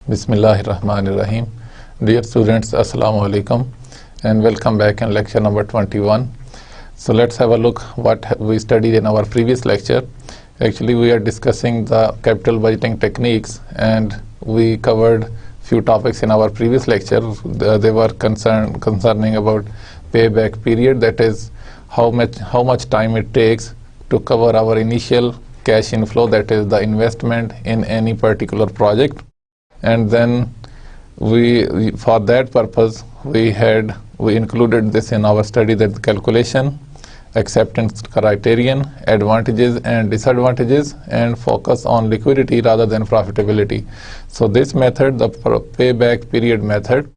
Bismillahirrahmanirrahim. Dear students, Assalamu alaikum and welcome back in lecture number 21. So let's have a look what we studied in our previous lecture. Actually, we are discussing the capital budgeting techniques and we covered few topics in our previous lecture. They were concerning about payback period, that is how much time it takes to cover our initial cash inflow, that is the investment in any particular project. And then for that purpose we included this in our study, that the calculation, acceptance criterion, advantages and disadvantages, and focus on liquidity rather than profitability. So this method, the payback period method,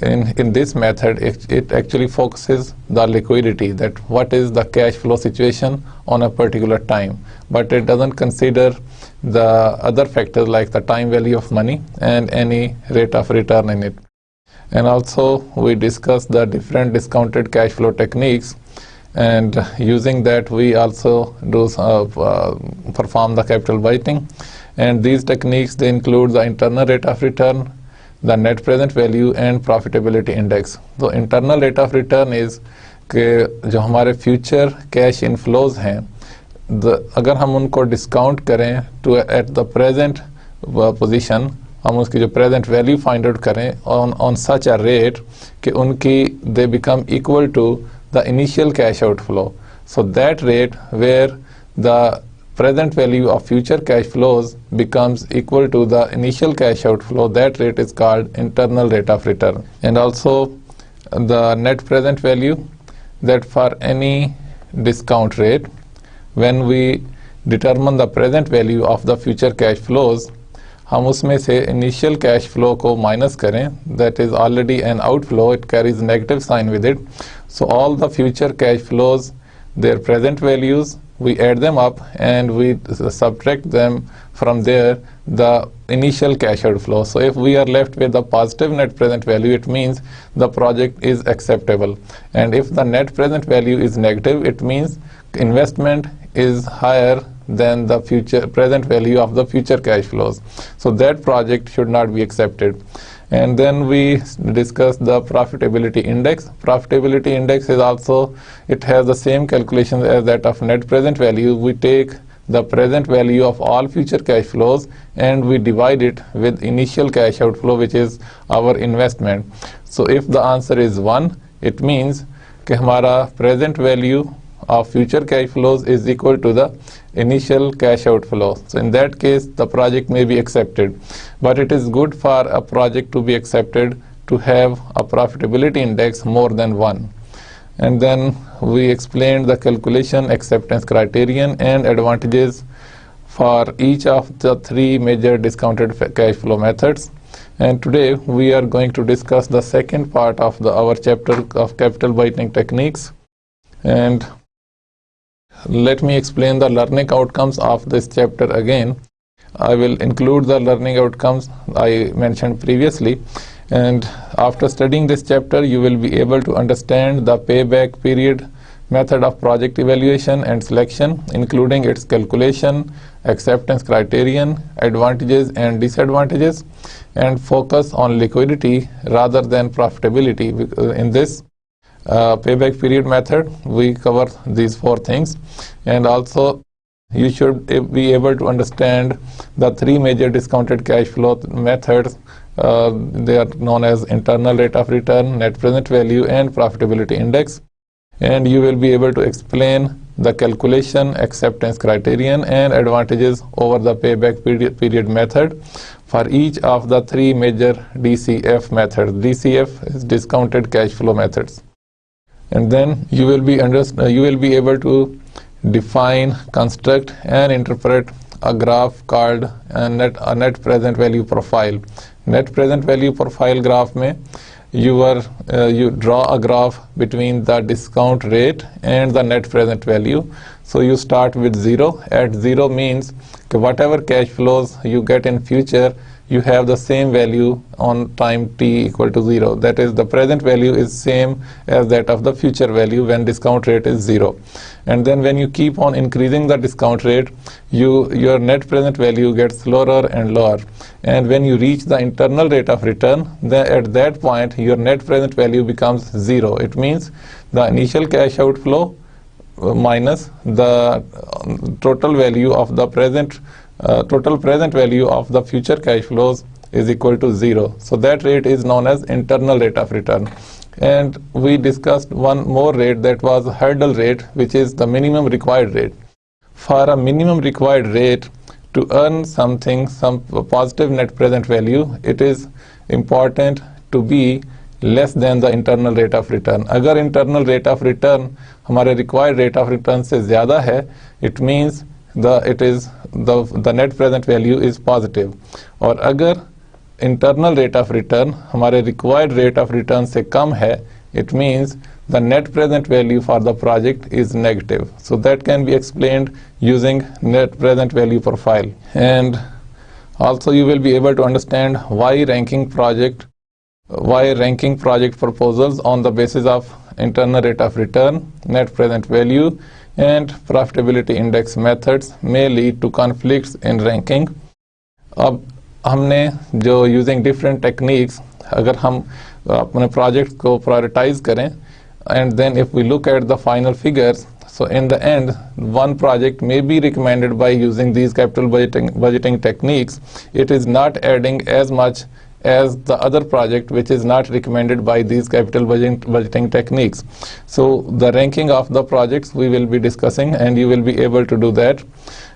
in this method it actually focuses the liquidity, that what is the cash flow situation on a particular time, but it doesn't consider the other factors like the time value of money and any rate of return in it. And also we discussed the different discounted cash flow techniques, and using that we also do perform the capital budgeting. And these techniques, they include the internal rate of return, the net present value and profitability index. So internal rate of return is कि जो हमारे future cash inflows हैं, अगर हम उनको discount करें to at the present position, हम उसकी जो प्रेजेंट वैल्यू फाइंड आउट करें ऑन सच अ रेट कि उनकी they become equal to the initial cash outflow. So that rate where the present value of future cash flows becomes equal to the initial cash outflow, that rate is called internal rate of return. And also the net present value, that for any discount rate, when we determine the present value of the future cash flows, हम उसमें से initial cash flow को minus करें, that is already an outflow, it carries negative sign with it. So all the future cash flows, their present values, we add them up and we subtract them from there the initial cash outflow. So if we are left with the positive net present value, it means the project is acceptable. And if the net present value is negative, it means investment is higher than the future present value of the future cash flows. So that project should not be accepted. And then we discussed the profitability index. Profitability index is also, it has the same calculations as that of net present value. We take the present value of all future cash flows and we divide it with initial cash outflow, which is our investment. So if the answer is 1, it means कि हमारा present value of future cash flows is equal to the initial cash outflow. So in that case the project may be accepted. But it is good for a project to be accepted to have a profitability index more than 1. And then we explained the calculation, acceptance criterion and advantages for each of the 3 major discounted cash flow methods. And today we are going to discuss the second part of our chapter of capital budgeting techniques. And let me explain the learning outcomes of this chapter again. I will include the learning outcomes I mentioned previously, and after studying this chapter you will be able to understand the payback period method of project evaluation and selection, including its calculation, acceptance criterion, advantages and disadvantages, and focus on liquidity rather than profitability. In this payback period method we cover these 4 things. And also you should be able to understand the 3 major discounted cash flow methods. They are known as internal rate of return, net present value and profitability index. And you will be able to explain the calculation, acceptance criterion and advantages over the payback period method for each of the 3 major DCF methods. DCF is discounted cash flow methods. And then you will be able to define, construct and interpret a graph called a net present value profile. Net present value profile graph में you draw a graph between the discount rate and the net present value. So you start with 0. At 0 means whatever cash flows you get in future, you have the same value on time t equal to 0. That is, the present value is same as that of the future value when discount rate is 0. And then when you keep on increasing the discount rate, your net present value gets lower and lower. And when you reach the internal rate of return, then at that point your net present value becomes 0. It means the initial cash outflow minus the total value of the present value of the future cash flows is equal to 0. So that rate is known as internal rate of return. And we discussed one more rate, that was hurdle rate, which is the minimum required rate. For a minimum required rate to earn some positive net present value, it is important to be less than the internal rate of return. अगर internal rate of return हमारे required rate of return से ज़्यादा है, it means the net present value is positive. और अगर internal rate of return हमारे required rate of return से कम है, it means the net present value for the project is negative. So that can be explained using net present value profile. And also you will be able to understand why ranking project proposals on the basis of internal rate of return, net present value and profitability index methods may lead to conflicts in ranking. अब हमने जो using different techniques, अगर हम अपने project को prioritize करें, and then if we look at the final figures, so in the end one project may be recommended by using these capital budgeting techniques. It is not adding as much as the other project which is not recommended by these capital budgeting techniques. So the ranking of the projects we will be discussing, and you will be able to do that.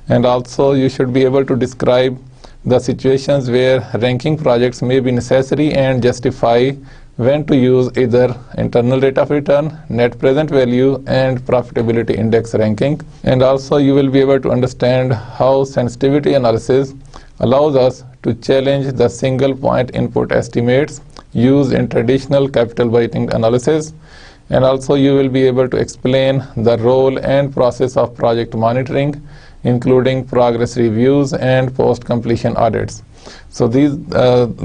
And also you should be able to describe the situations where ranking projects may be necessary and justify when to use either internal rate of return, net present value and profitability index ranking. And also you will be able to understand how sensitivity analysis allows us to challenge the single point input estimates used in traditional capital budgeting analysis. And also you will be able to explain the role and process of project monitoring, including progress reviews and post-completion audits. So these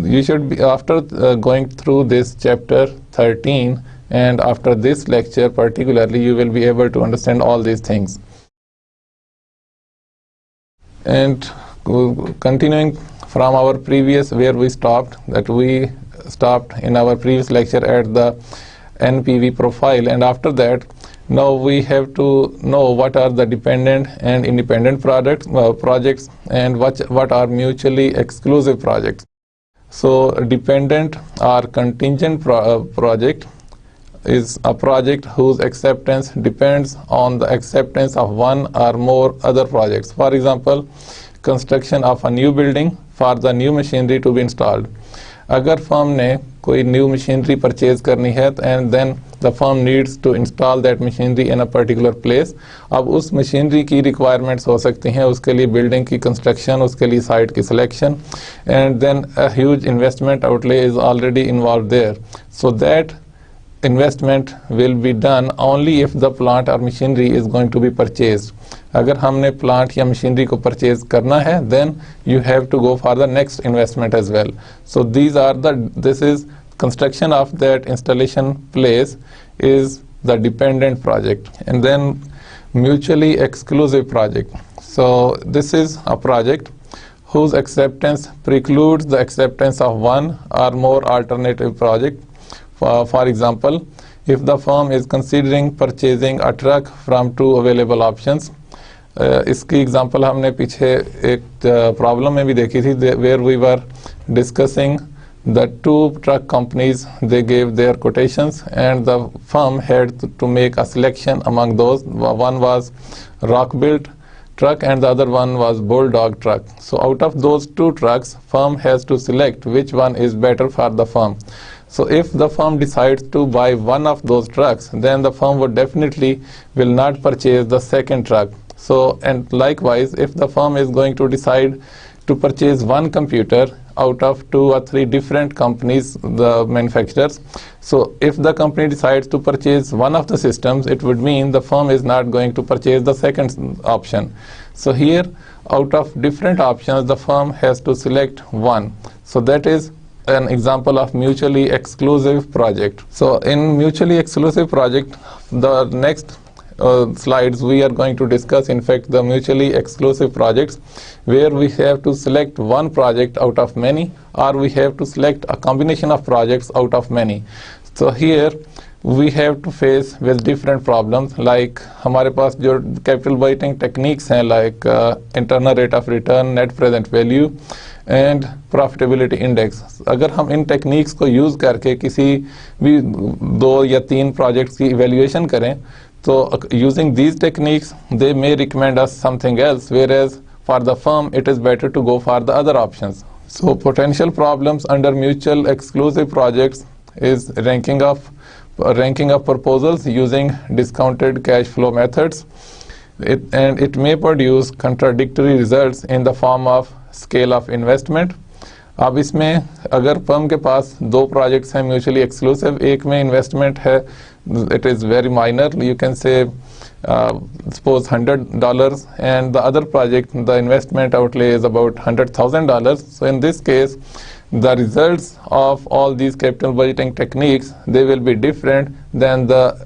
you should be, after going through this chapter 13 and after this lecture particularly, you will be able to understand all these things. And continuing from our previous, where we stopped in our previous lecture at the NPV profile, and after that now we have to know what are the dependent and independent projects and what are mutually exclusive projects. So dependent or contingent project is a project whose acceptance depends on the acceptance of one or more other projects. For example, construction of a new building for the new machinery to be installed. अगर firm ने कोई new machinery purchase करनी है and then the firm needs to install that machinery in a particular place, अब उस machinery की requirements हो सकती हैं, उसके लिए बिल्डिंग की कंस्ट्रक्शन, उसके लिए साइट की selection, and then a huge investment outlay is already involve there. So that investment will be done only if the plant or machinery is going to be purchased. अगर हमने plant या machinery को purchase करना है, then you have to go for the next investment as well. So this is construction of that installation place is the dependent project. And then mutually exclusive project. So this is a project whose acceptance precludes the acceptance of one or more alternative project. For example, if the firm is considering purchasing a truck from two available options, इसकी example हमने पीछे एक problem में भी देखी थी, where we were discussing the two truck companies, they gave their quotations and the firm had to make a selection among those. One was Rock-Built truck and the other one was Bulldog truck. So out of those two trucks, firm has to select which one is better for the firm. So if the firm decides to buy one of those trucks, then the firm would definitely will not purchase the second truck. So, and likewise, if the firm is going to decide to purchase one computer out of two or three different companies, the manufacturers, so if the company decides to purchase one of the systems, it would mean the firm is not going to purchase the second option. So here, out of different options, the firm has to select one. So that is an example of mutually exclusive project. So in mutually exclusive project, the next slides we are going to discuss, in fact, the mutually exclusive projects, where we have to select one project out of many, or we have to select a combination of projects out of many. So here we have to face with different problems, like हमारे पास जो capital budgeting techniques हैं, like internal rate of return, net present value and profitability index. अगर हम इन techniques को use करके किसी भी 2 या 3 projects की evaluation करें, so using these techniques they may recommend us something else, whereas for the firm it is better to go for the other options. So potential problems under mutual exclusive projects is ranking of proposals using discounted cash flow methods, and it may produce contradictory results in the form of scale of investment. अब इसमें अगर firm के पास 2 projects हैं mutually exclusive, एक में investment है, it is very minor, you can say suppose $100, and the other project the investment outlay is about $100,000. So in this case the results of all these capital budgeting techniques, they will be different than the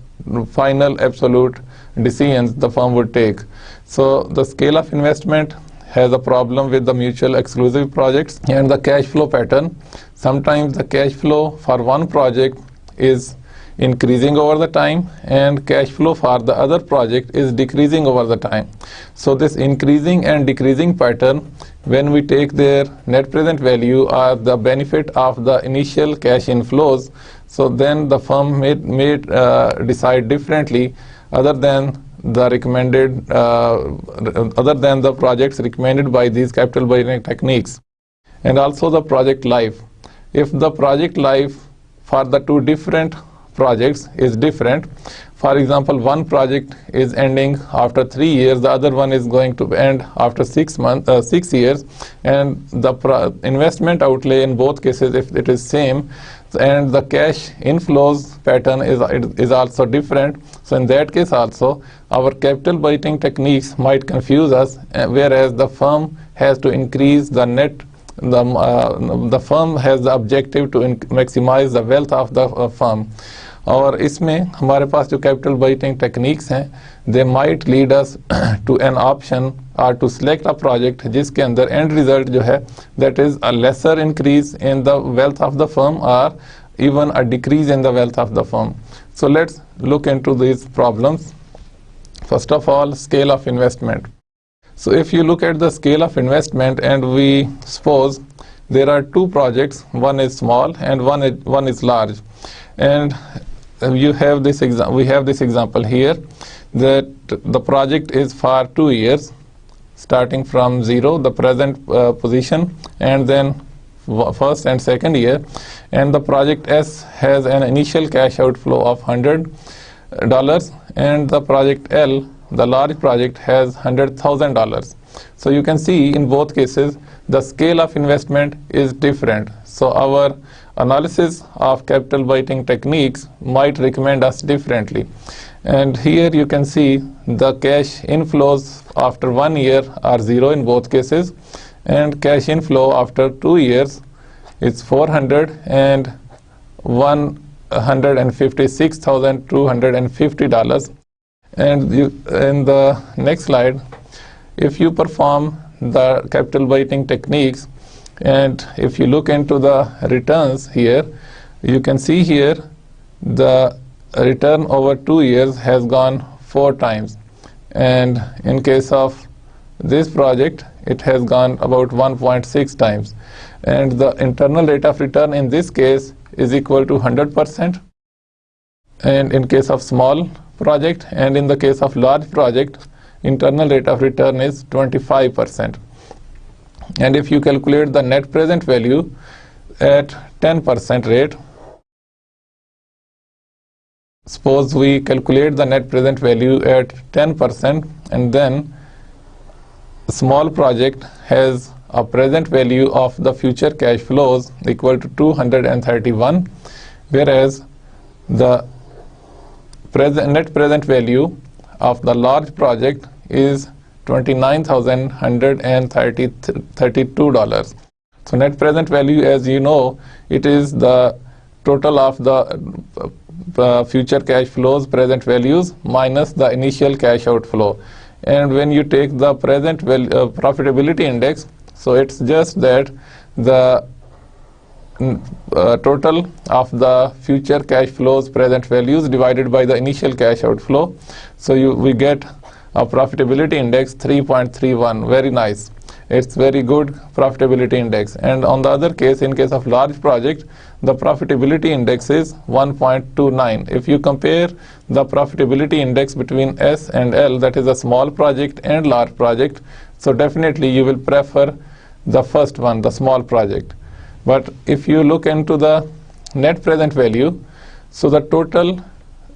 final absolute decisions the firm would take. So the scale of investment has a problem with the mutual exclusive projects, and the cash flow pattern. Sometimes the cash flow for one project is increasing over the time, and cash flow for the other project is decreasing over the time. So this increasing and decreasing pattern, when we take their net present value or the benefit of the initial cash inflows, so then the firm may decide differently other than the projects recommended by these capital budgeting techniques. And also the project life. If the project life for the 2 different projects is different, for example, one project is ending after 3 years, the other one is going to end after 6 years, and the investment outlay in both cases, if it is same, and the cash inflows pattern is also different, so in that case also our capital budgeting techniques might confuse us, whereas the firm has to increase the net, the firm has the objective to maximize the wealth of the firm. और इसमें हमारे पास जो capital budgeting techniques हैं, they might lead us to an option और to select a project जिसके अंदर and result जो है that is a lesser increase in the wealth of the firm और even a decrease in the wealth of the firm. So let's look into these problems. First of all, scale of investment. So if you look at the scale of investment, and we suppose there are 2 projects, one is small and one is large, and we have this example here that the project is for 2 years starting from 0, the present position, and then first and second year, and the project S has an initial cash outflow of $100, and the project L, the large project, has $100,000. So you can see in both cases the scale of investment is different. So our analysis of capital budgeting techniques might recommend us differently. And here you can see the cash inflows after 1 year are 0 in both cases, and cash inflow after 2 years is $400 and $156,250. And in the next slide, if you perform the capital budgeting techniques and if you look into the returns here, you can see here the return over 2 years has gone 4 times, and in case of this project it has gone about 1.6 times, and the internal rate of return in this case is equal to 100%, and in case of small project and in the case of large project internal rate of return is 25%. And if you calculate the net present value at 10% rate, suppose we calculate the net present value at 10%, and then small project has a present value of the future cash flows equal to 231, whereas the net present value of the large project is $29,132. So net present value, as you know, it is the total of the future cash flows, present values, minus the initial cash outflow. And when you take the present profitability index, so it's just that the total of the future cash flows, present values, divided by the initial cash outflow. So we get a profitability index 3.31. Very nice. It's very good profitability index. And on the other case, in case of large project, the profitability index is 1.29. If you compare the profitability index between S and L, that is a small project and large project, so definitely you will prefer the first one, the small project. But if you look into the net present value, so the total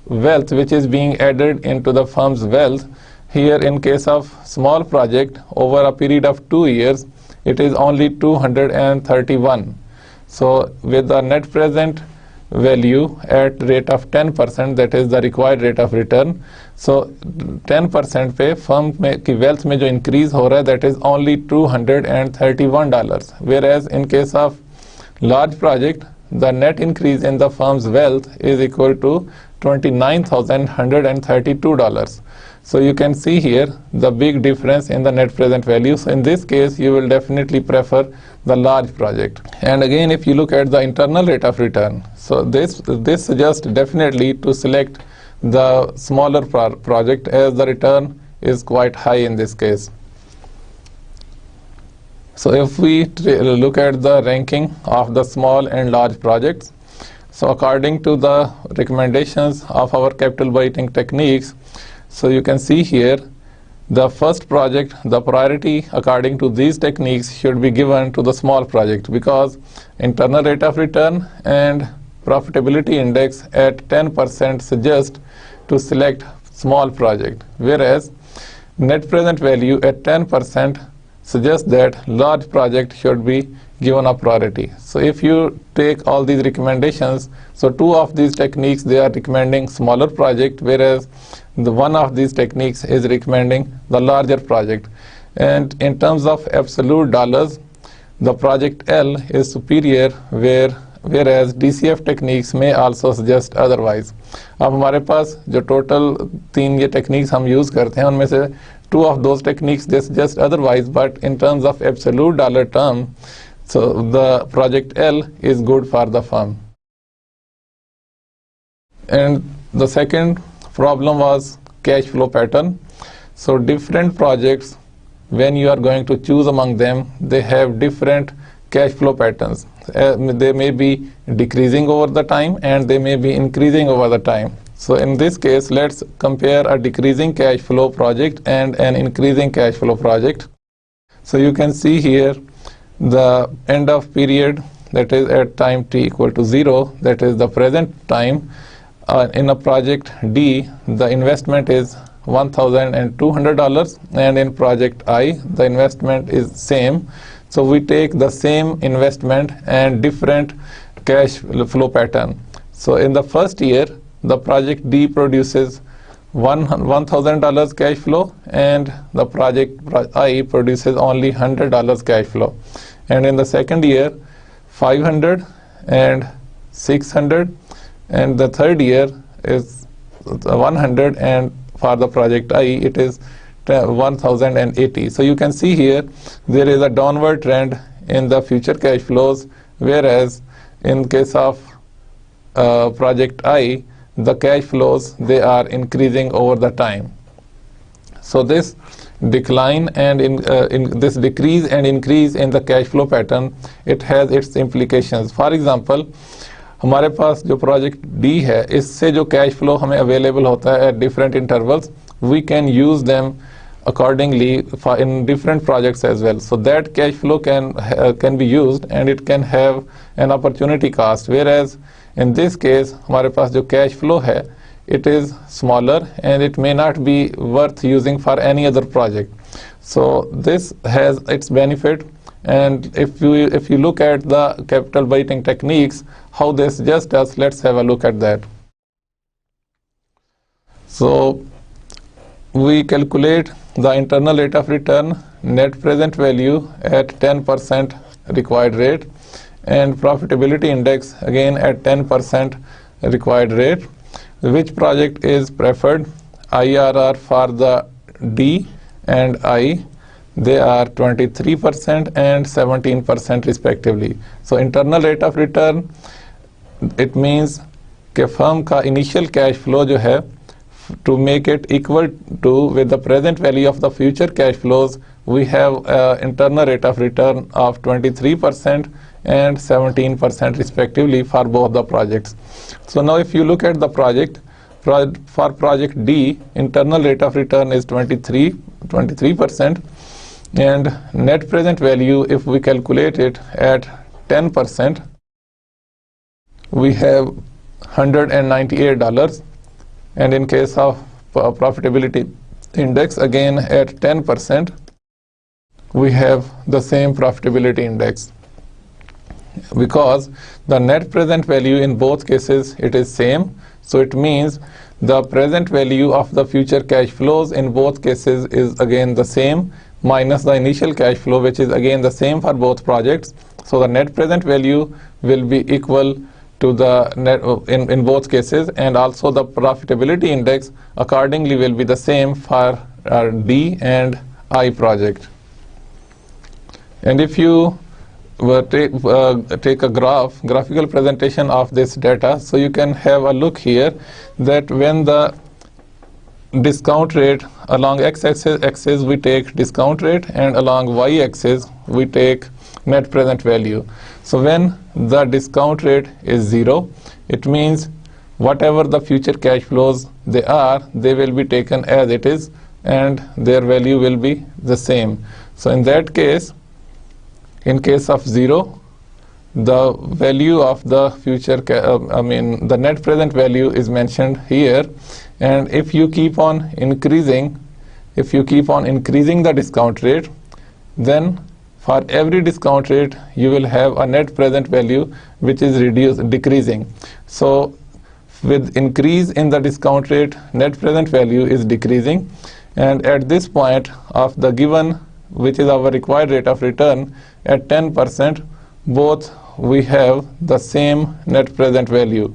wealth which is being added into the firm's wealth, here in case of small project, over a period of 2 years, it is only 231. So with the net present value at rate of 10%, that is the required rate of return, so 10% पे firm की wealth में जो increase हो रहा है, that is only $231. Whereas in case of large project, the net increase in the firm's wealth is equal to $29,132. So you can see here the big difference in the net present value. So in this case, you will definitely prefer the large project. And again, if you look at the internal rate of return, so this suggests definitely to select the smaller project, as the return is quite high in this case. So if we look at the ranking of the small and large projects, so according to the recommendations of our capital budgeting techniques, so you can see here the first project, the priority according to these techniques should be given to the small project, because internal rate of return and profitability index at 10% suggest to select small project, whereas net present value at 10% suggests that large project should be given a priority. So if you take all these recommendations, so two of these techniques, they are recommending smaller project, whereas the one of these techniques is recommending the larger project. And in terms of absolute dollars, the project L is superior, whereas DCF techniques may also suggest otherwise. अब हमारे पास जो total 3 ये techniques हम use करते हैं, उनमें से 2 of those techniques they suggest otherwise, but in terms of absolute dollar term, so the project L is good for the firm. And the second problem was cash flow pattern. So different projects, when you are going to choose among them, they have different cash flow patterns. They may be decreasing over the time and they may be increasing over the time. So in this case, let's compare a decreasing cash flow project and an increasing cash flow project. So you can see here the end of period, that is at time t equal to 0, that is the present time. In a project D, the investment is $1,200, and in project I, the investment is same. So we take the same investment and different cash flow pattern. So in the first year, the project D produces $1,000 cash flow, and the project I produces only $100 cash flow. And in the second year, 500 and 600, and the third year is 100, and for the project I it is 1080. So you can see here there is a downward trend in the future cash flows, whereas in case of project I, the cash flows, they are increasing over the time. So this decline and in this decrease and increase in the cash flow pattern, it has its implications. For example, हमारे पास जो project D है, इससे जो cash flow हमें available होता है at different intervals, we can use them accordingly in different projects as well. So that cash flow can be used and it can have an opportunity cost, whereas in this case हमारे पास जो cash flow है, it is smaller and it may not be worth using for any other project. So this has its benefit, and if you look at the capital budgeting techniques, how they suggest us, let's have a look at that. So we calculate the internal rate of return, net present value at 10% required rate, and profitability index again at 10% required rate. Which project is preferred? IRR for the D and I, they are 23% and 17% respectively. So internal rate of return, it means कि firm का initial cash flow जो है, to make it equal to with the present value of the future cash flows, we have internal rate of return of 23% and 17% respectively for both the projects. So now if you look at the project, for project D, internal rate of return is 23%, and net present value, if we calculate it at 10%, we have $198. And in case of profitability index, again at 10%, we have the same profitability index. Because the net present value in both cases, it is same. So it means the present value of the future cash flows in both cases is again the same, minus the initial cash flow, which is again the same for both projects. So the net present value will be equal to the net in both cases, and also the profitability index accordingly will be the same for D and I project. And if you take a graphical presentation of this data, so you can have a look here that when the discount rate along x-axis we take discount rate, and along y-axis we take net present value. So when the discount rate is 0, it means whatever the future cash flows they are, they will be taken as it is, and their value will be the same. So in that case, in case of 0, the value of the future, the net present value is mentioned here. And if you keep on increasing, the discount rate, then for every discount rate, you will have a net present value which is decreasing. So with increase in the discount rate, net present value is decreasing. And at this point of the given, which is our required rate of return at 10%, both we have the same net present value.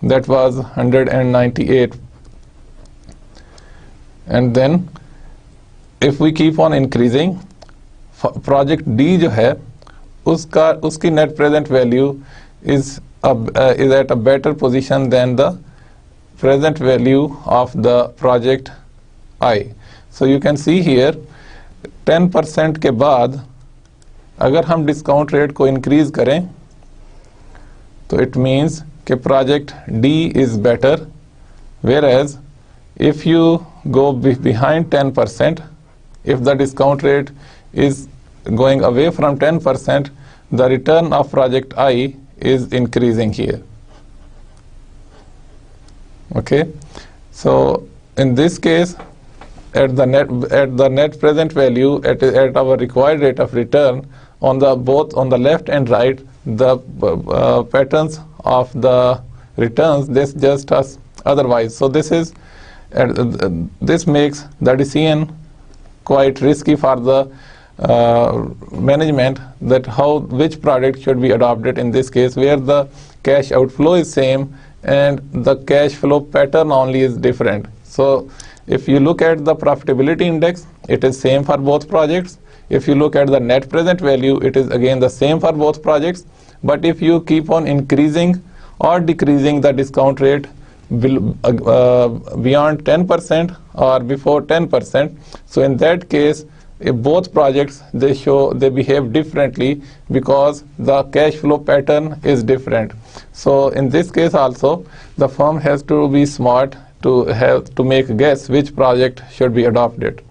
That was 198. And then if we keep on increasing, project D जो है उसकी net present value is at a better position than the present value of the project I. So you can see here 10% के बाद अगर हम discount rate को increase करें, तो it means कि project D is better, whereas if you go behind 10%, if the discount rate is going away from 10%, the return of project I is increasing here. Okay, so in this case, at the net present value, at our required rate of return, on both on the left and right, the patterns of the returns, this just as otherwise. So this makes the decision quite risky for the management, that which product should be adopted in this case, where the cash outflow is same and the cash flow pattern only is different. So if you look at the profitability index, it is same for both projects. If you look at the net present value, it is again the same for both projects. But if you keep on increasing or decreasing the discount rate beyond 10% or before 10%, so in that case, if both projects they behave differently because the cash flow pattern is different. So in this case also, the firm has to be smart to make a guess which project should be adopted.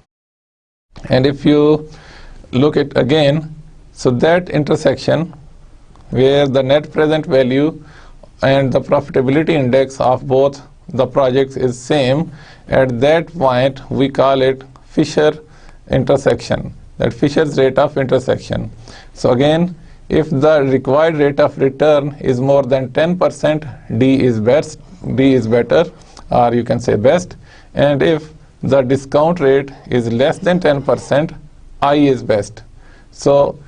And if you look at again, so that intersection where the net present value and the profitability index of both the projects is same, at that point we call it Fisher intersection, that Fisher's rate of intersection. So again, if the required rate of return is more than 10%, D is better, or you can say best. And if the discount rate is less than 10%, I is best. So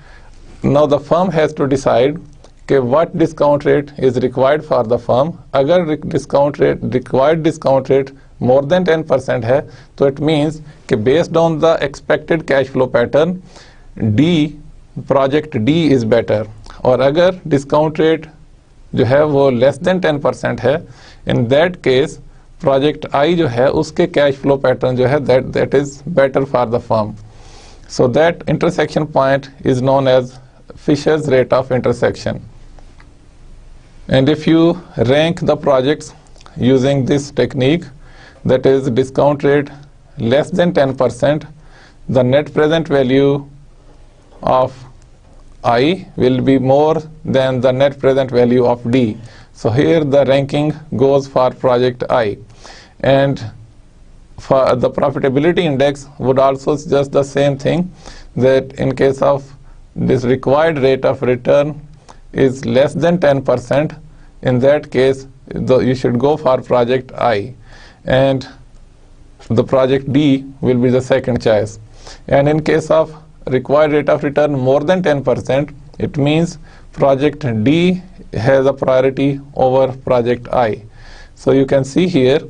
now the firm has to decide what discount rate is required for the firm. Agar required discount rate more than 10% है, तो it means based on the expected cash flow pattern, project D is better. और अगर discount rate जो है वो less than 10% है, in that case project I जो है उसके cash flow pattern जो है that is better for the firm. So that intersection point is known as Fisher's rate of intersection. And if you rank the projects using this technique, that is discount rate less than 10%, the net present value of I will be more than the net present value of D. So here the ranking goes for project I. And for the profitability index would also suggest the same thing, that in case of this required rate of return is less than 10%, in that case you should go for project I, and the project D will be the second choice. And in case of required rate of return more than 10%, it means project D has a priority over project I. So you can see here.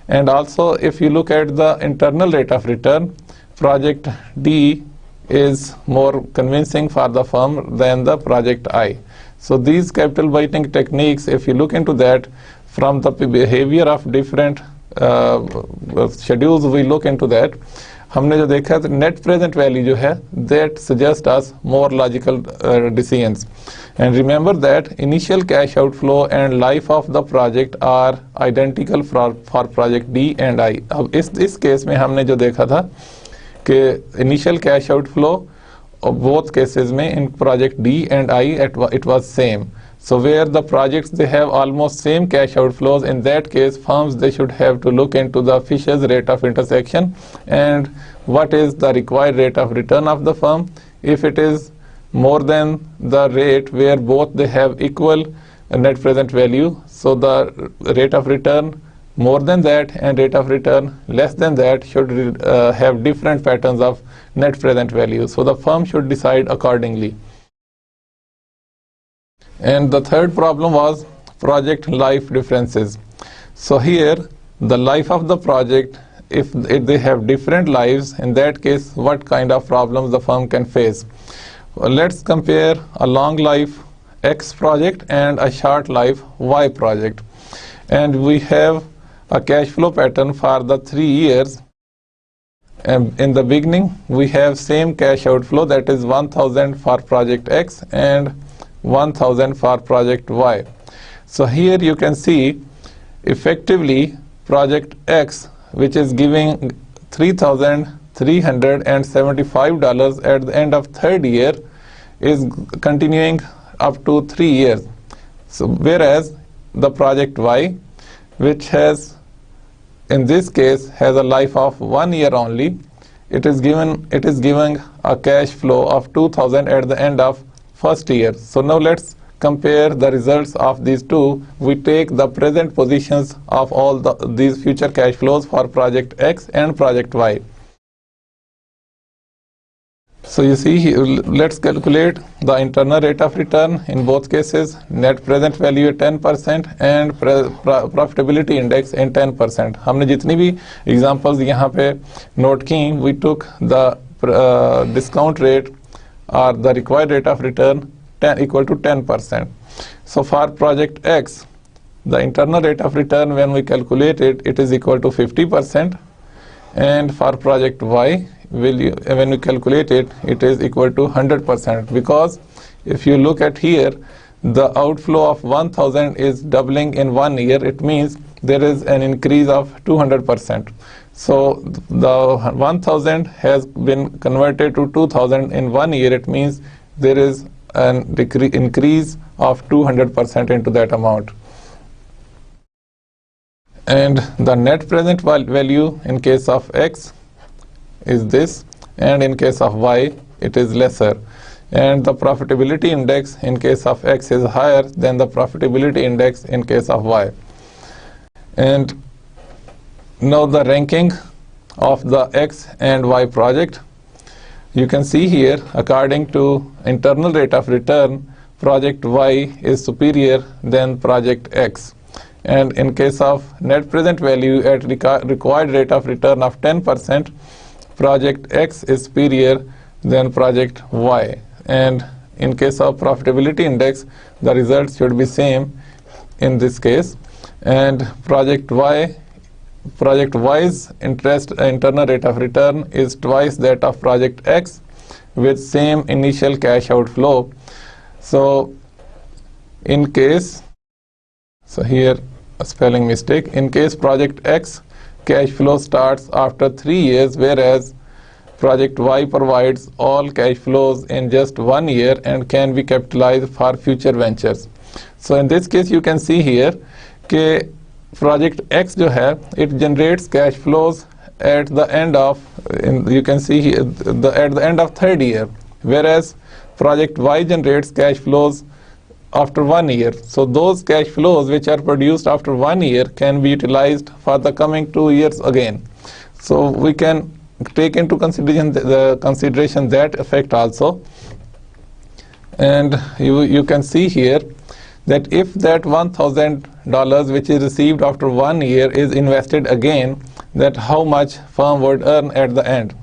And also if you look at the internal rate of return, project D is more convincing for the firm than the project I. So these capital budgeting techniques, if you look into that from the behavior of different schedules, we look into that. हमने जो देखा तो net present value जो है that suggests us more logical decisions. And remember that initial cash outflow and life of the project are identical for project D and I. अब इस case में हमने जो देखा था कि initial cash outflow both cases में in project D and I it was same. So where the projects they have almost same cash outflows, in that case firms they should have to look into the Fisher's rate of intersection and what is the required rate of return of the firm. If it is more than the rate where both they have equal net present value, so the rate of return more than that and rate of return less than that should have different patterns of net present value. So the firm should decide accordingly. And the third problem was project life differences. So here the life of the project, if they have different lives, in that case what kind of problems the firm can face. Let's compare a long life X project and a short life Y project. And we have a cash flow pattern for the 3 years. And in the beginning we have same cash outflow, that is 1000 for project X and 1000 for project Y. So here you can see effectively project X, which is giving $3,375 at the end of third year, is continuing up to 3 years. So whereas the project Y, which has in this case has a life of 1 year only, it is giving a cash flow of 2000 at the end of first year. So now let's compare the results of these two. We take the present positions of all these future cash flows for project X and project Y. So you see here, let's calculate the internal rate of return in both cases, net present value at 10% and profitability index in 10%. हमने जितनी भी examples यहाँ पे note की, we took the discount rate or the required rate of return equal to 10%. So for project X, the internal rate of return when we calculate it, it is equal to 50%, and for project Y, when you calculate it, it is equal to 100%, because if you look at here, the outflow of 1000 is doubling in 1 year. It means there is an increase of 200%. So the 1000 has been converted to 2000 in 1 year. It means there is an increase of 200% into that amount. And the net present value in case of X is this, and in case of Y it is lesser, and the profitability index in case of X is higher than the profitability index in case of Y. And now the ranking of the X and Y project. You can see here, according to internal rate of return, project Y is superior than project X. And in case of net present value at required rate of return of 10%, project X is superior than project Y. And in case of profitability index, the results should be same in this case. And project Y's internal rate of return is twice that of project X with same initial cash outflow. So in case, so here a spelling mistake, in case project X cash flow starts after 3 years, whereas project Y provides all cash flows in just 1 year and can be capitalized for future ventures. So in this case you can see here कि project X जो है, it generates cash flows at the end of, you can see here, at the end of 3rd year, whereas project Y generates cash flows after 1 year. So those cash flows which are produced after 1 year can be utilized for the coming 2 years again. So we can take into consideration that effect also. And you can see here that if that $1,000 which is received after 1 year is invested again, that how much firm would earn at the end.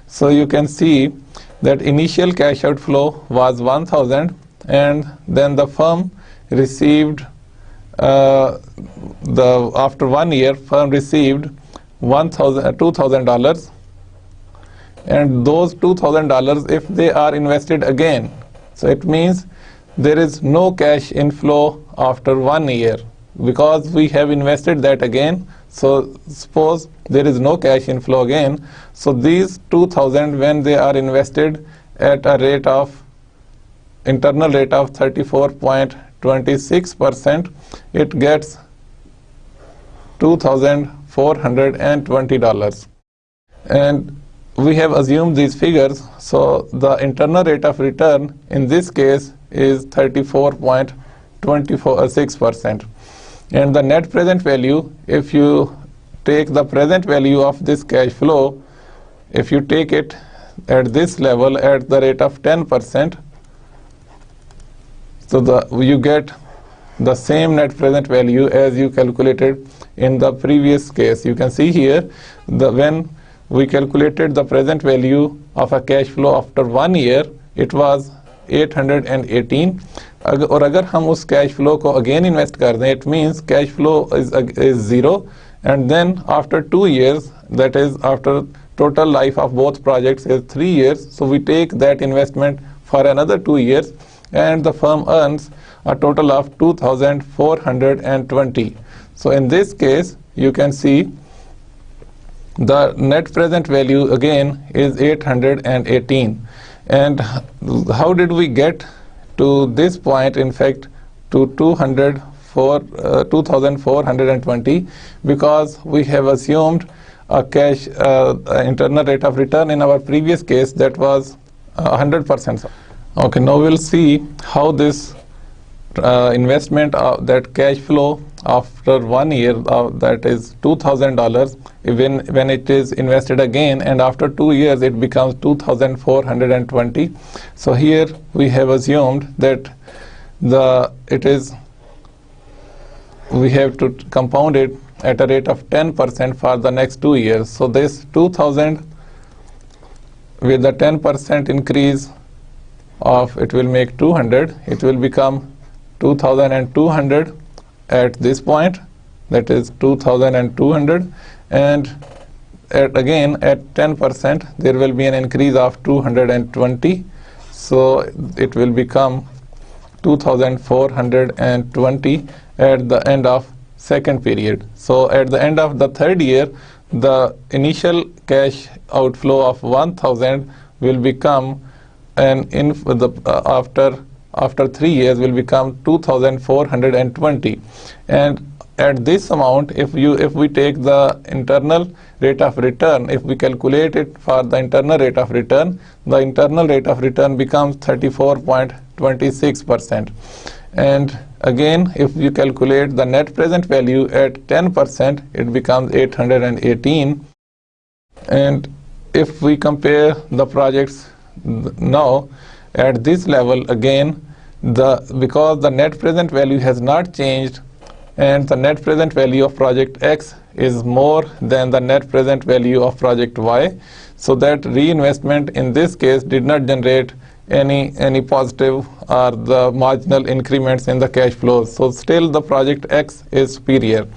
So you can see that initial cash outflow was 1,000, and then the firm received after 1 year firm received $2,000, and those $2,000 if they are invested again, so it means there is no cash inflow after 1 year because we have invested that again. So suppose there is no cash inflow again, so these 2,000 when they are invested at a rate of internal rate of 34.26%, it gets $2,420. And we have assumed these figures, so the internal rate of return in this case is 34.26%. And the net present value, if you take the present value of this cash flow, if you take it at this level at the rate of 10%, so you get the same net present value as you calculated in the previous case. You can see here when we calculated the present value of a cash flow after 1 year, it was 818. और अगर हम उस cash flow को again invest कर दें, it means cash flow is 0, and then after 2 years, that is after total life of both projects is 3 years, so we take that investment for another 2 years, and the firm earns a total of 2,420. So in this case, you can see the net present value again is 818. And how did we get to this point, in fact, to 2,420? Because we have assumed a cash internal rate of return in our previous case that was 100%. Okay, now we'll see how this investment of that cash flow after 1 year, that is $2,000, when it is invested again, and after 2 years it becomes 2,420. So here we have assumed that we have to compound it at a rate of 10% for the next 2 years. So this 2,000 with the 10% increase of, it will make 200, it will become 2,200 at this point, that is 2,200, and again at 10% there will be an increase of 220, so it will become 2,420 at the end of second period. So at the end of the 3rd year, the initial cash outflow of 1,000 will become after 3 years will become 2,420, and at this amount, if we take the internal rate of return, if we calculate it for the internal rate of return, the internal rate of return becomes 34.26%. And again, if you calculate the net present value at 10%, it becomes 818. And if we compare the projects now at this level, again, because the net present value has not changed, and the net present value of project X is more than the net present value of project Y, so that reinvestment in this case did not generate any positive or the marginal increments in the cash flows. So still the project X is superior.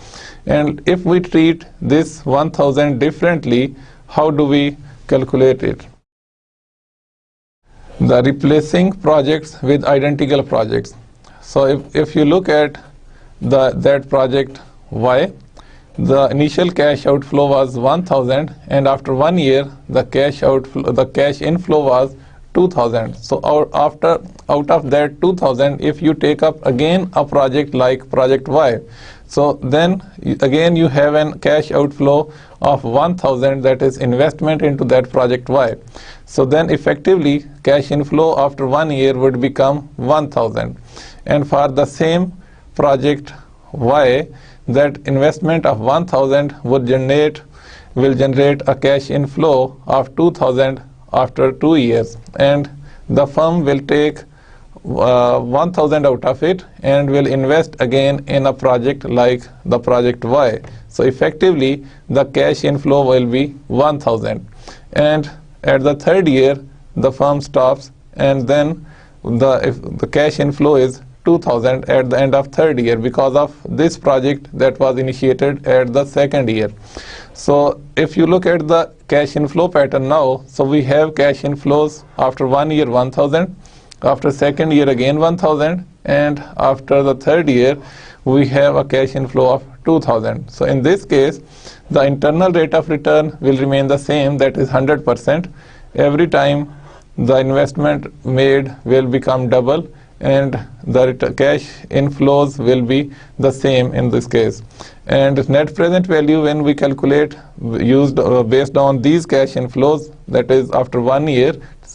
And if we treat this 1000 differently, how do we calculate it? The replacing projects with identical projects. So if you look at that project Y, the initial cash outflow was 1000, and after 1 year the cash inflow was 2000. So out of that 2000, if you take up again a project like project Y, so then again you have a cash outflow of 1000, that is investment into that project Y. So then effectively cash inflow after 1 year would become 1000, and for the same project Y, that investment of 1000 will generate a cash inflow of 2000 after 2 years, and the firm will take 1000 out of it and will invest again in a project like the project Y. So effectively the cash inflow will be 1000, and at the 3rd year the firm stops, and then the cash inflow is 2000 at the end of 3rd year because of this project that was initiated at the 2nd year. So if you look at the cash inflow pattern now, so we have cash inflows after 1 year 1000, after 2nd year again 1000, and after the 3rd year we have a cash inflow of 2000. So in this case the internal rate of return will remain the same, that is 100%. Every time the investment made will become double, and the cash inflows will be the same in this case. And net present value, when we calculate based on these cash inflows, that is after 1 year,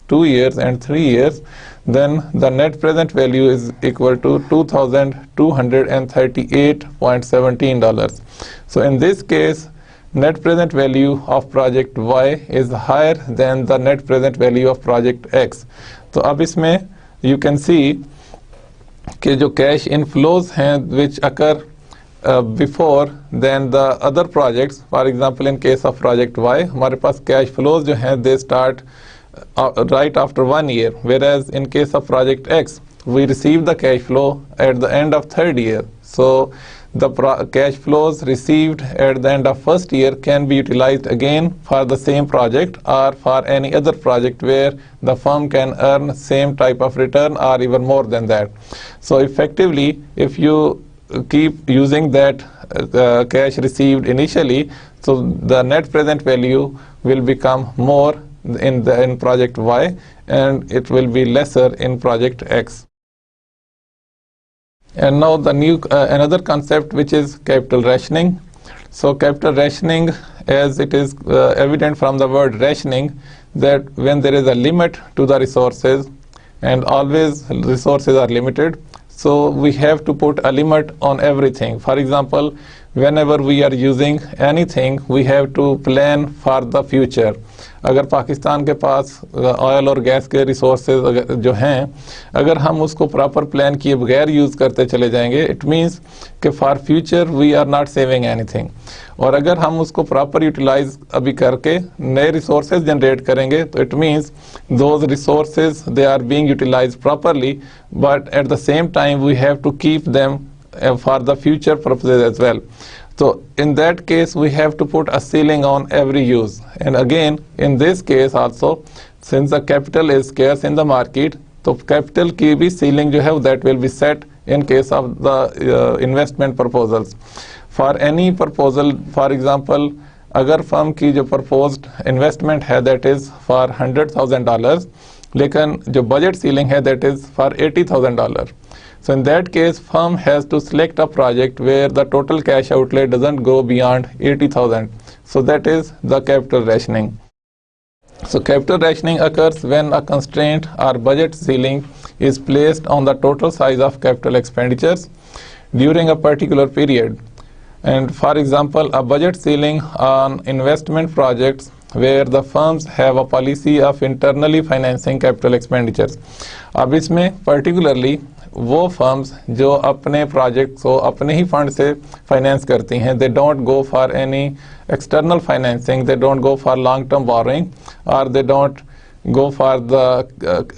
2 years and 3 years, then the net present value is equal to $2,238.17. So in this case net present value of project Y is higher than the net present value of project X. तो अब इसमें you can see कि जो cash inflows हैं which occur before than the other projects, for example in case of project Y, हमारे पास cash flows जो हैं they start right after 1 year, whereas in case of project X we receive the cash flow at the end of 3rd year. So the cash flows received at the end of 1st year can be utilized again for the same project or for any other project where the firm can earn same type of return or even more than that. So effectively if you keep using that cash received initially, so the net present value will become more in project Y and it will be lesser in project X. And now the new another concept, which is capital rationing. So capital rationing, as it is evident from the word rationing, that when there is a limit to the resources, and always resources are limited, so we have to put a limit on everything. For example, whenever we are using anything, we have to plan for the future. अगर पाकिस्तान के पास oil और gas के resources जो हैं, अगर हम उसको proper plan किए बगैर यूज़ करते चले जाएंगे, इट मींस कि for future we are not saving anything. और अगर हम उसको प्रॉपर यूटिलाइज अभी करके नए रिसोर्सेज जनरेट करेंगे, तो it means those resources they are being utilize properly, but at the same time we have to keep them for the future purposes as well. So in that case we have to put a ceiling on every use. And again in this case also, since the capital is scarce in the market, so capital की भी ceiling जो है that will be set in case of the investment proposals. For any proposal, for example, अगर firm की जो proposed investment है that is for $100,000, लेकिन जो budget ceiling है that is for $80,000. So in that case, firm has to select a project where the total cash outlay doesn't go beyond 80,000. So that is the capital rationing. So capital rationing occurs when a constraint or budget ceiling is placed on the total size of capital expenditures during a particular period. And for example, a budget ceiling on investment projects where the firms have a policy of internally financing capital expenditures. अब इसमें particularly वो firms जो अपने project को अपने ही fund से finance करती हैं, they don't go for any external financing, they don't go for long term borrowing, और they don't go for the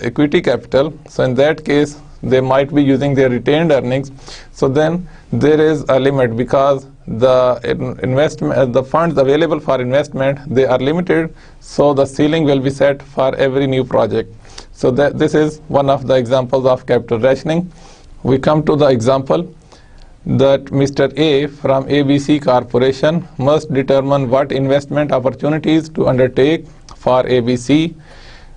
equity capital. So in that case they might be using their retained earnings. So then there is a limit, because the investment, the funds available for investment, they are limited, so the ceiling will be set for every new project. So that this is one of the examples of capital rationing. We come to the example that Mr. A from ABC Corporation must determine what investment opportunities to undertake for ABC.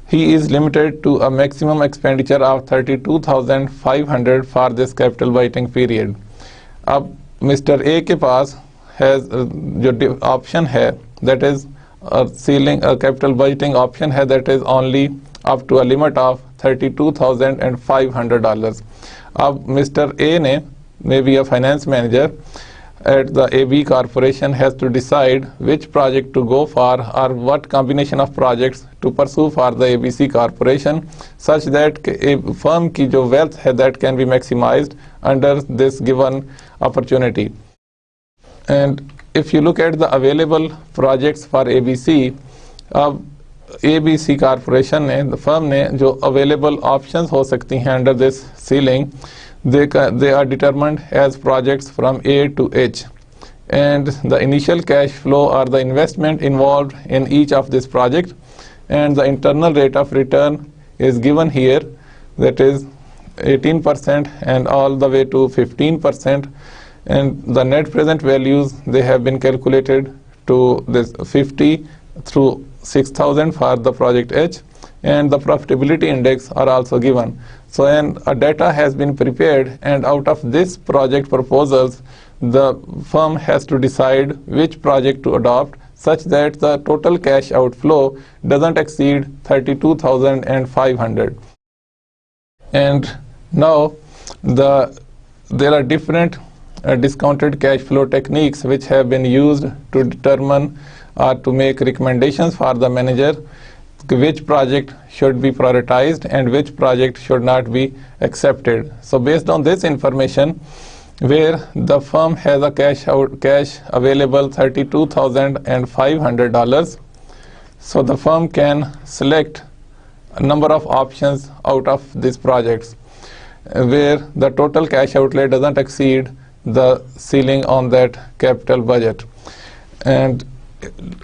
He is limited to a maximum expenditure of 32,500 for this capital budgeting period. अब Mr. A के पास has जो option है, that is a ceiling, a capital budgeting option है, that is only up to a limit of $32,500. अब Mr. A ने, maybe a finance manager at the AB Corporation, has to decide which project to go for or what combination of projects to pursue for the ABC Corporation, such that a firm की जो wealth है that can be maximized under this given opportunity. And if you look at the available projects for ABC, अब ABC Corporation ने, the firm ने जो available options हो सकती हैं under this ceiling, they are determined as projects from A to H, and the initial cash flow or the investment involved in each of this project, and the internal rate of return is given here, that is 18% and all the way to 15%, and the net present values, they have been calculated to this 50 through 6,000 for the project H, and the profitability index are also given. So a data has been prepared, and out of this project proposals, the firm has to decide which project to adopt, such that the total cash outflow doesn't exceed 32,500. And now there are different discounted cash flow techniques which have been used to determine or to make recommendations for the manager which project should be prioritized and which project should not be accepted. So based on this information, where the firm has a cash available $32,500, so the firm can select a number of options out of these projects where the total cash outlay doesn't exceed the ceiling on that capital budget. And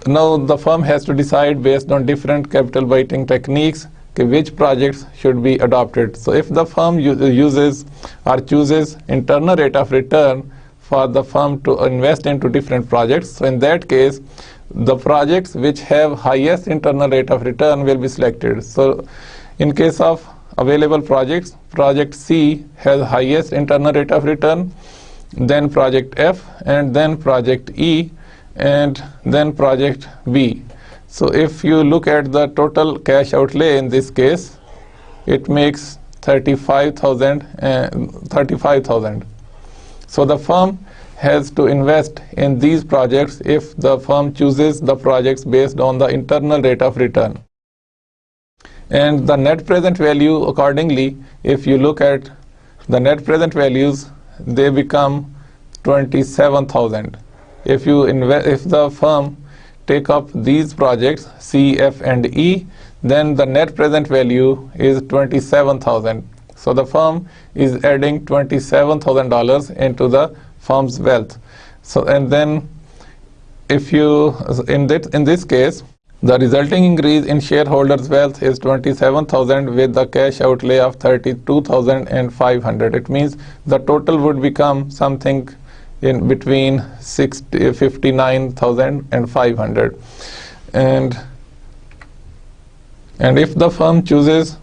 now the firm has to decide based on different capital budgeting techniques which projects should be adopted. So if the firm uses or chooses internal rate of return for the firm to invest into different projects, so in that case the projects which have highest internal rate of return will be selected. So in case of available projects, project C has highest internal rate of return, then project F, and then project E, and then project B. So if you look at the total cash outlay in this case, it makes 35,000. So the firm has to invest in these projects if the firm chooses the projects based on the internal rate of return. And the net present value accordingly, if you look at the net present values, they become 27,000. If the firm take up these projects C, F, and E, then the net present value is 27,000. So the firm is adding $27,000 into the firm's wealth. So and then if you in this case, the resulting increase in shareholders' wealth is 27,000 with the cash outlay of 32,500. It means the total would become something in between 59,500. And if the firm chooses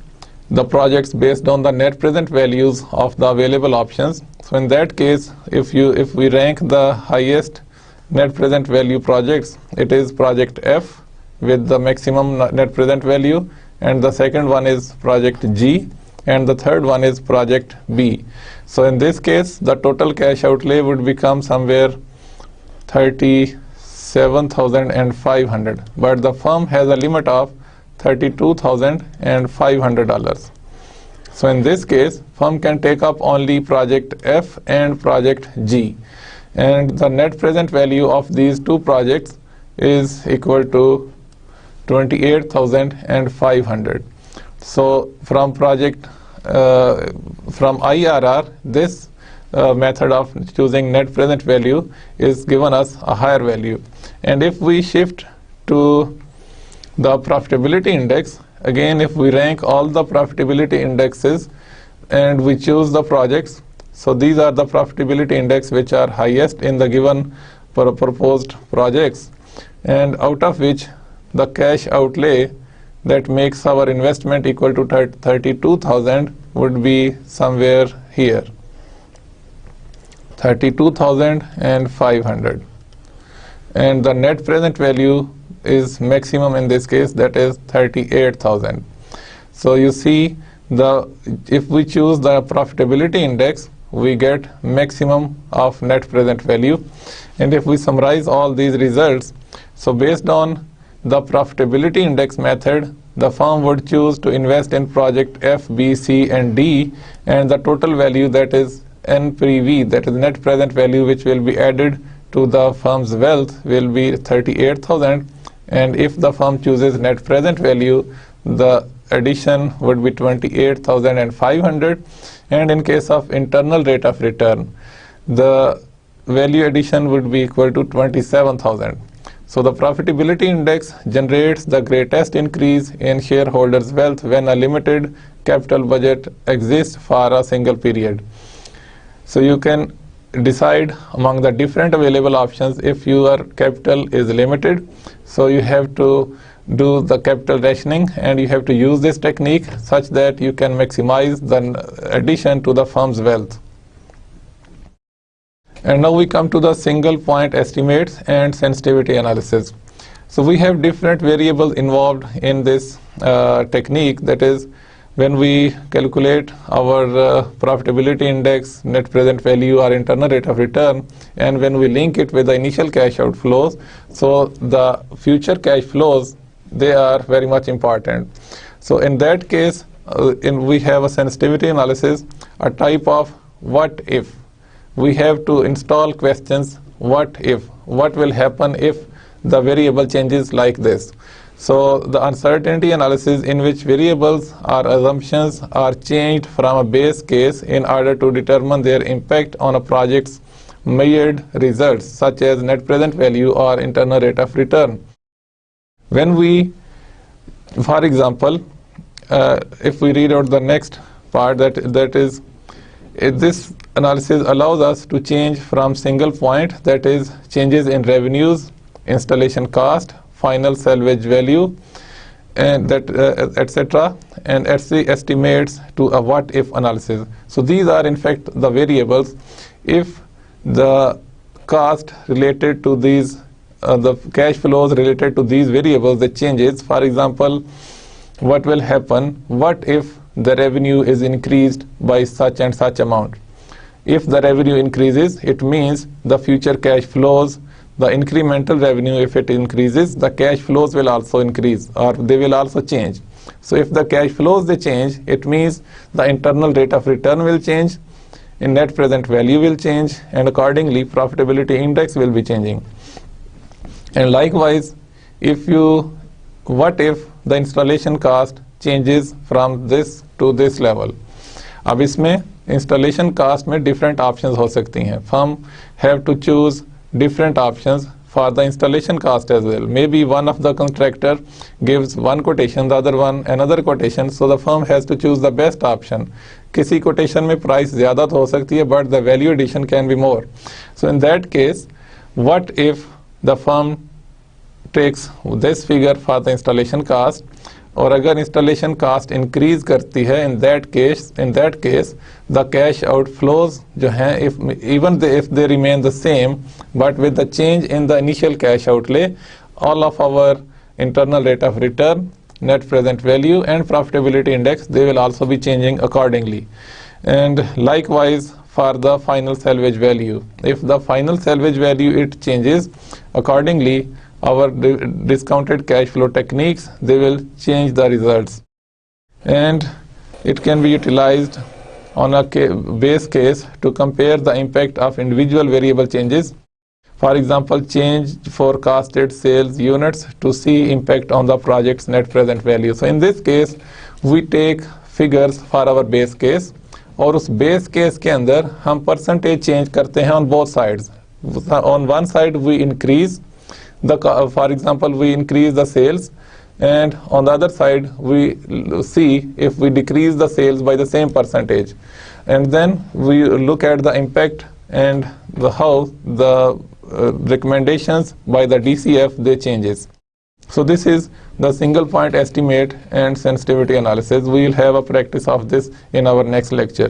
the projects based on the net present values of the available options, so in that case, if we rank the highest net present value projects, it is project F with the maximum net present value, and the second one is project G, and the third one is project B. So in this case, the total cash outlay would become somewhere 36 $7,500, but the firm has a limit of $32,500. So in this case, firm can take up only project F and project G, and the net present value of these two projects is equal to 28,500. So from IRR, this method of choosing net present value is given us a higher value. And if we shift to the profitability index, again, if we rank all the profitability indexes and we choose the projects, so these are the profitability index which are highest in the given proposed projects, and out of which the cash outlay that makes our investment equal to 32,000 would be somewhere here, 32,500, and the net present value is maximum in this case, that is 38,000. So you see, if we choose the profitability index, we get maximum of net present value. And if we summarize all these results, so based on the profitability index method, the firm would choose to invest in project F, B, C, and D, and the total value, that is NPV, that is net present value, which will be added to the firm's wealth, will be 38,000. And if the firm chooses net present value, the addition would be 28,500. And in case of internal rate of return, the value addition would be equal to 27,000. So the profitability index generates the greatest increase in shareholders' wealth when a limited capital budget exists for a single period. So you can decide among the different available options if your capital is limited. So you have to do the capital rationing, and you have to use this technique such that you can maximize the addition to the firm's wealth. And now we come to the single point estimates and sensitivity analysis. So we have different variables involved in this technique, that is, when we calculate our profitability index, net present value, or internal rate of return, and when we link it with the initial cash outflows, so the future cash flows, they are very much important. So in that case, we have a sensitivity analysis, a type of what if. We have to install questions, what if, what will happen if the variable changes like this. So the uncertainty analysis, in which variables or assumptions are changed from a base case in order to determine their impact on a project's measured results, such as net present value or internal rate of return. When we, for example, if we read out the next part, that is, this analysis allows us to change from single point, that is, changes in revenues, installation cost, final salvage value, and that etc., and estimates to a what if analysis. So these are in fact the variables. If the cost related to these, the cash flows related to these variables, the changes, for example, what will happen, what if the revenue is increased by such and such amount. If the revenue increases, it means the future cash flows, the incremental revenue, if it increases, the cash flows will also increase, or they will also change. So if the cash flows, they change, it means the internal rate of return will change, in net present value will change, and accordingly profitability index will be changing. And likewise, what if the installation cost changes from this to this level. अब इसमें installation cost में different options हो सकती हैं. Firm have to choose different options for the installation cost as well. Maybe one of the contractor gives one quotation, the other one another quotation, so the firm has to choose the best option. किसी quotation में price ज़्यादा तो हो सकती है, but the value addition can be more. So in that case, what if the firm takes this figure for the installation cost, और अगर installation cost increase करती है, in that case the cash outflows जो हैं, even if they remain the same, but with the change in the initial cash outlay, all of our internal rate of return, net present value, and profitability index, they will also be changing accordingly. And likewise, for the final salvage value. If the final salvage value it changes, accordingly our discounted cash flow techniques, they will change the results, and it can be utilized on a base case to compare the impact of individual variable changes. For example, change forecasted sales units to see impact on the project's net present value. So in this case we take figures for our base case, और उस base case के अंदर हम percentage change करते हैं on both sides. On one side we increase for example we increase the sales, and on the other side we see if we decrease the sales by the same percentage, and then we look at the impact and how the recommendations by the DCF they changes. So this is the single point estimate and sensitivity analysis. We will have a practice of this in our next lecture.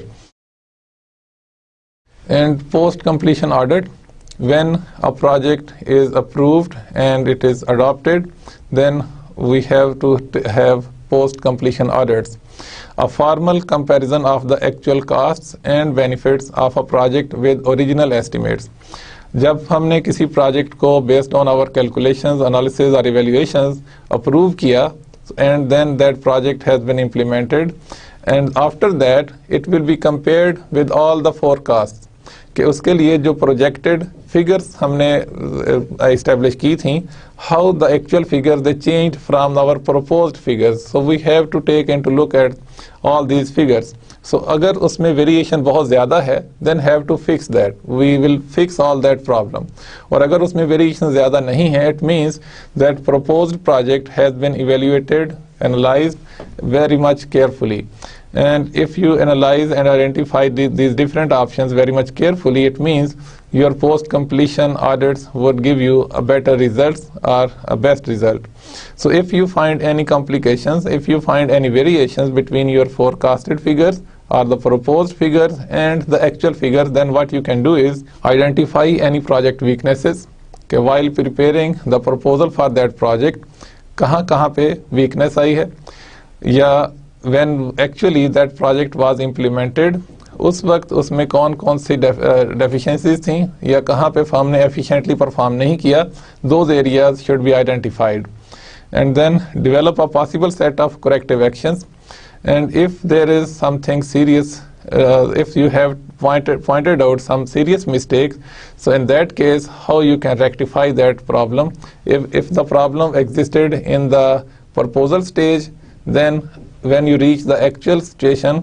And post completion audit, when a project is approved and it is adopted, then we have to have post completion audits, a formal comparison of the actual costs and benefits of a project with original estimates. जब हमने किसी project को based on our calculations, analysis और evaluations approve किया, and then that project has been implemented, and after that it will be compared with all the forecast, कि उसके लिए जो प्रोजेक्टेड फिगर्स हमने इस्टेब्लिश की थी, how the actual figures they change from our proposed figures. So we have to take in to look at all these figures. So अगर उसमें variation बहुत ज़्यादा है, then have to fix that, we will fix all that problem. और अगर उसमें variation ज़्यादा नहीं है, it means that proposed project has been evaluated, analysed very much carefully. And if you analyze and identify these different options very much carefully, it means your post completion audits would give you a better results or a best result. So if you find any complications, if you find any variations between your forecasted figures or the proposed figures and the actual figures, then what you can do is identify any project weaknesses. Okay, while preparing the proposal for that project, कहाँ पे weakness आई है, या when actually that project was implemented, उस वक्त उसमें कौन कौन सी deficiencies थी, या कहाँ पे फर्म ने efficiently perform नहीं किया, those areas should be identified. And then develop a possible set of corrective actions. And if there is something serious, if you have pointed out some serious mistakes, so in that case how you can rectify that problem. If the problem existed in the proposal stage, then when you reach the actual situation,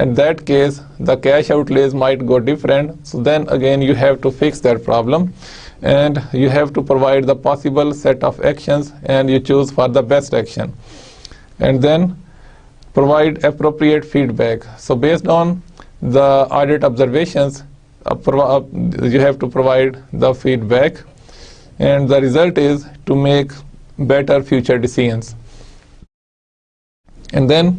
in that case the cash outlays might go different. So then again you have to fix that problem, and you have to provide the possible set of actions, and you choose for the best action, and then provide appropriate feedback. So based on the audit observations, you have to provide the feedback, and the result is to make better future decisions. And then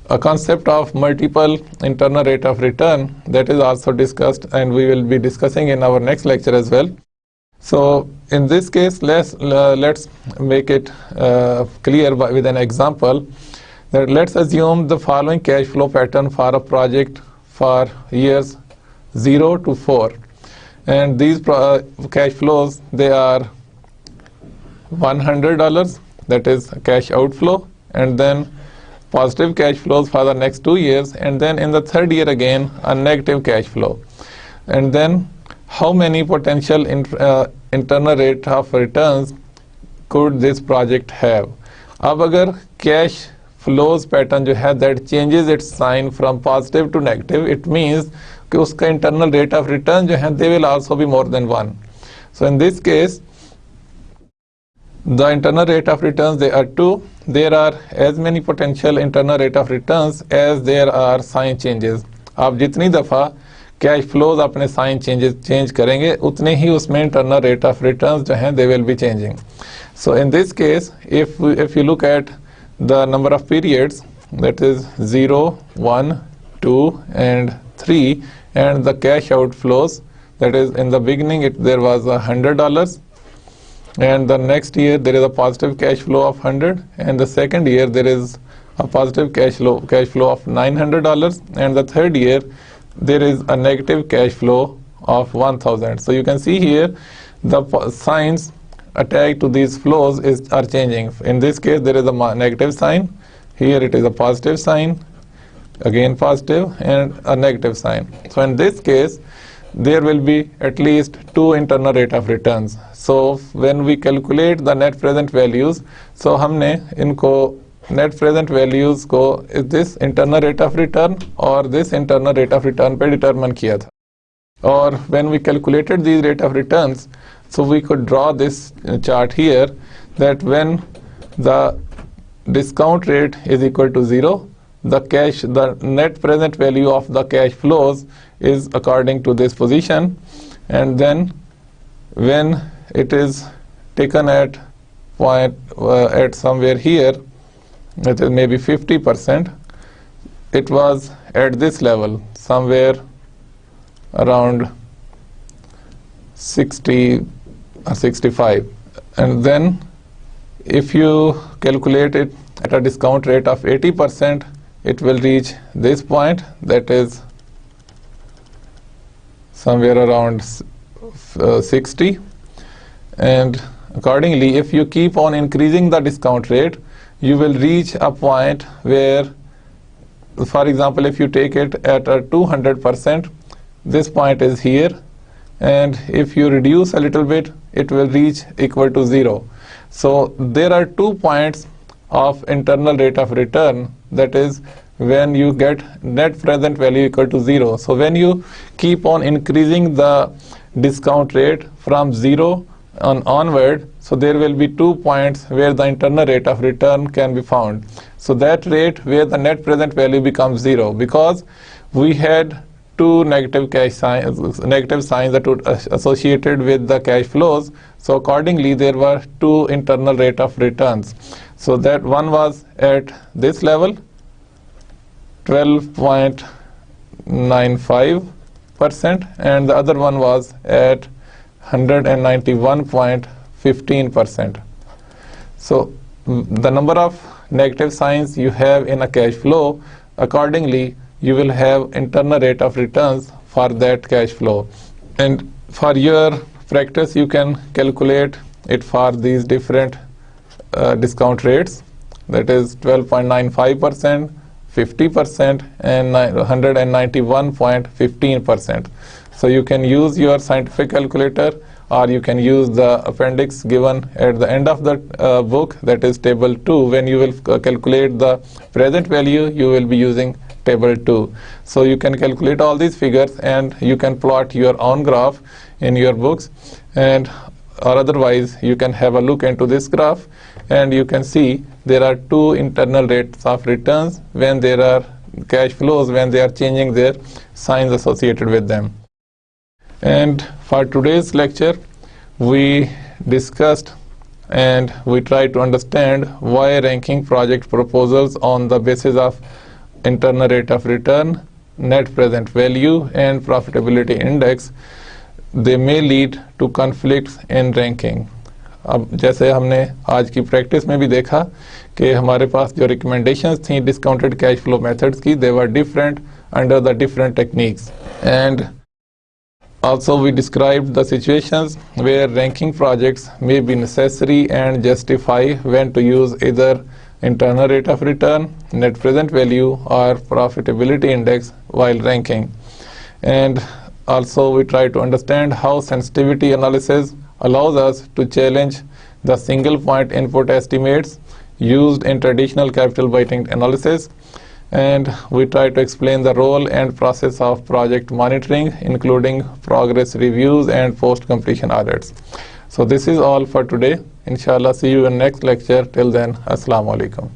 a concept of multiple internal rate of return, that is also discussed, and we will be discussing in our next lecture as well. So in this case, let's make it clear with an example. That let's assume the following cash flow pattern for a project for years 0 to 4, and these cash flows, they are $100, that is cash outflow, and then positive cash flows for the next 2 years, and then in the third year again a negative cash flow. And then how many potential internal rate of returns could this project have? अब अगर cash flows pattern जो है that changes its sign from positive to negative, it means कि उसका internal rate of return जो है they will also be more than 1. So in this case the internal rate of returns, they are 2. There are as many potential internal rate of returns as there are sign changes. आप जितनी दफ़ा cash flows अपने sign change करेंगे, उतने ही उसमें internal rate of returns जो हैं they will be changing. So in this case if you look at the number of periods, that is 0, 1, 2 and 3, and the cash outflows, that is in the beginning there was $100, and the next year there is a positive cash flow of 100, and the second year there is a positive cash flow of $900, and the third year there is a negative cash flow of 1000. So you can see here the signs attached to these flows are changing. In this case there is a negative sign, here it is a positive sign, again positive, and a negative sign. So in this case there will be at least two internal rate of returns. So when we calculate the net present values, so हमने इनको net present values को is this internal rate of return और this internal rate of return पे determine किया था. Or when we calculated these rate of returns, so we could draw this chart here, that when the discount rate is equal to 0, the net present value of the cash flows is according to this position, and then when it is taken at point at somewhere here, it is maybe 50%, it was at this level somewhere around 60 or 65, and then if you calculate it at a discount rate of 80%, it will reach this point, that is somewhere around 60. And accordingly, if you keep on increasing the discount rate, you will reach a point where, for example, if you take it at a 200%, this point is here, and if you reduce a little bit, it will reach equal to 0. So there are 2 points of internal rate of return, that is when you get net present value equal to 0. So when you keep on increasing the discount rate from 0 onward, so there will be 2 points where the internal rate of return can be found. So that rate where the net present value becomes 0, because we had two negative signs that were associated with the cash flows. So accordingly, there were 2 internal rate of returns. So that one was at this level, 12.95%, and the other one was at 191.15%. So the number of negative signs you have in a cash flow, accordingly you will have internal rate of returns for that cash flow. And for your practice, you can calculate it for these different discount rates, that is 12.95%, 50%, and 191.15%. So you can use your scientific calculator, or you can use the appendix given at the end of the book, that is table 2. When you will calculate the present value, you will be using table 2. So you can calculate all these figures, and you can plot your own graph in your books, and or otherwise you can have a look into this graph, and you can see there are 2 internal rates of returns when there are cash flows, when they are changing their signs associated with them. And for today's lecture, we discussed and we tried to understand why ranking project proposals on the basis of internal rate of return, net present value, and profitability index, they may lead to conflicts in ranking. अब जैसे हमने आज की practice में भी देखा कि हमारे पास जो रिकमेंडेशंस थी डिस्काउंटेड कैश फ्लो मेथड्स की, they were different under the different techniques. And also we described the situations where ranking projects may be necessary and justify when to use either internal rate of return, net present value, or profitability index while ranking. And also we try to understand how sensitivity analysis allows us to challenge the single point input estimates used in traditional capital budgeting analysis. And we try to explain the role and process of project monitoring, including progress reviews and post-completion audits. So this is all for today. Inshallah, see you in next lecture. Till then, Assalamu alaikum.